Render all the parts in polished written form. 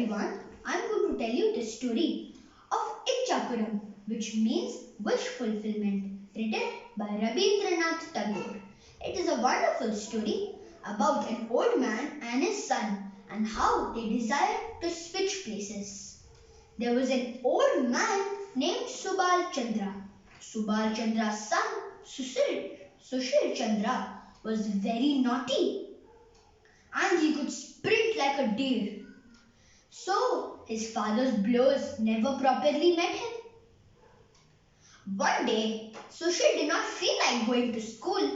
everyone, I am going to tell you the story of Ichapuram, which means wish fulfillment, written by Rabindranath Tagore. It is a wonderful story about an old man and his son and how they desired to switch places. There was an old man named Subal Chandra. Subal Chandra's son, Sushil Chandra, was very naughty and he could sprint like a deer. So his father's blows never properly met him. One day, Sushil did not feel like going to school.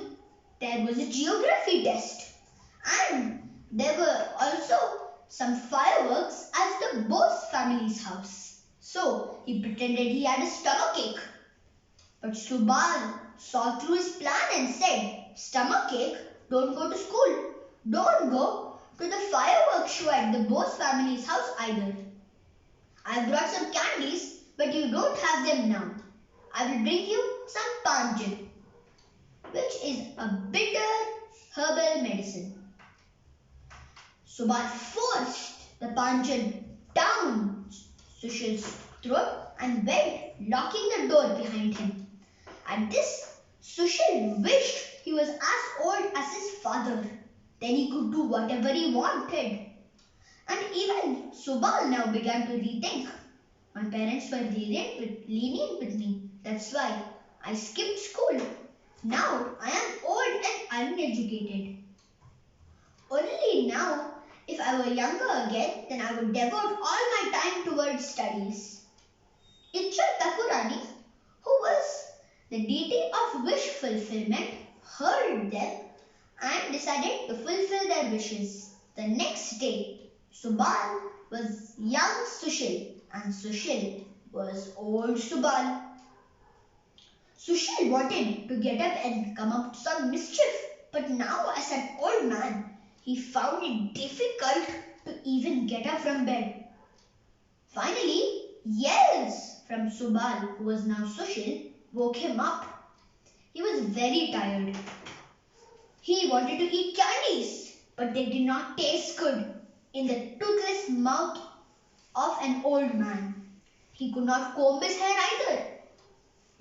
There was a geography test and there were also some fireworks at the Bose family's house. So he pretended he had a stomachache. But Subal saw through his plan and said, "Stomachache? Don't go to school. Don't go to the fireworks show at the Bose family's house either. I brought some candies, but you don't have them now. I will bring you some panjan, which is a bitter herbal medicine." Subal forced the panjan down Sushil's throat and went, locking the door behind him. At this, Sushil wished he was as old as his father. Then he could do whatever he wanted. And even Subal now began to rethink. My parents were lenient with me. That's why I skipped school. Now I am old and uneducated. Only now, if I were younger again, then I would devote all my time towards studies. Ichapuram, who was the deity of wish fulfillment, heard them and decided to fulfill their wishes. The next day, Subal was young Sushil and Sushil was old Subal. Sushil wanted to get up and come up to some mischief, but now as an old man, he found it difficult to even get up from bed. Finally, yells from Subal, who was now Sushil, woke him up. He was very tired. He wanted to eat candies, but they did not taste good in the toothless mouth of an old man. He could not comb his hair either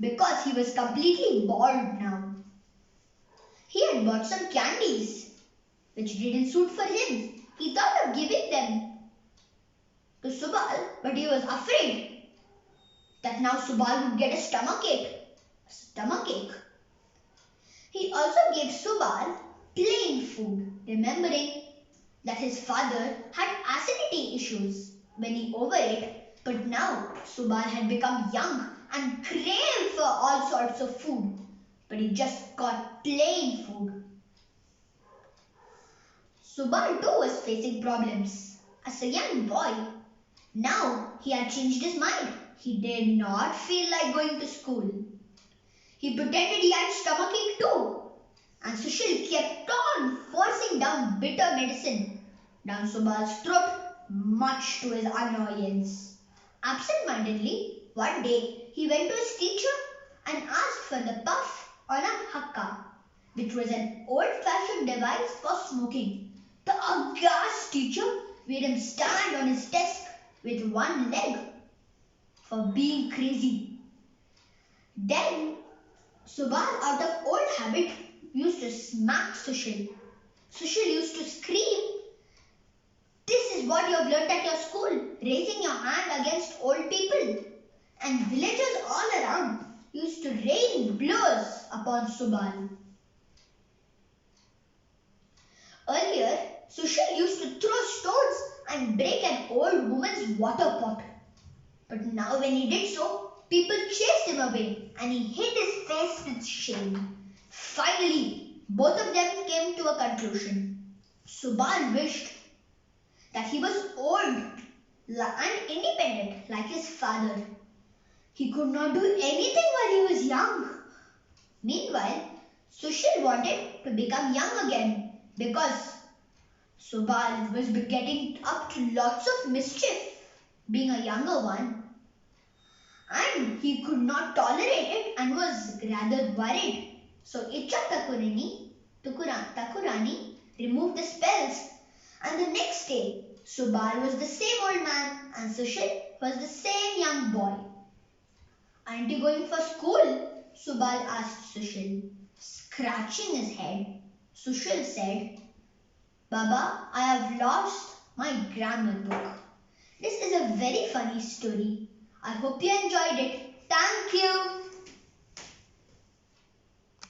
because he was completely bald now. He had bought some candies which didn't suit for him. He thought of giving them to Subal, but he was afraid that now Subal would get a stomachache. He also gave Subal plain food, remembering that his father had acidity issues when he overate, but now Subal had become young and craved for all sorts of food, but he just got plain food. Subal too was facing problems. As a young boy, now he had changed his mind. He did not feel like going to school. He pretended he had stomachache too. And Sushil kept on forcing down bitter medicine down Subal's throat, much to his annoyance. Absent-mindedly, one day he went to his teacher and asked for the puff on a hakka, which was an old-fashioned device for smoking. The aghast teacher made him stand on his desk with one leg for being crazy. Then Subal, out of old habit, used to smack Sushil. Sushil used to scream, "This is what you have learnt at your school, raising your hand against old people." And villagers all around used to rain blows upon Subal. Earlier, Sushil used to throw stones and break an old woman's water pot. But now when he did so, people chased him away and he hid his face with shame. Finally, both of them came to a conclusion. Subal wished that he was old and independent like his father. He could not do anything while he was young. Meanwhile, Sushil wanted to become young again because Subal was getting up to lots of mischief, being a younger one. And he could not tolerate it and was rather worried. So Ichapuram removed the spells, and the next day Subal was the same old man and Sushil was the same young boy. Aren't you going for school? Subal asked Sushil. Scratching his head, Sushil said, Baba, I have lost my grammar book. This is a very funny story. I hope you enjoyed it. Thank you.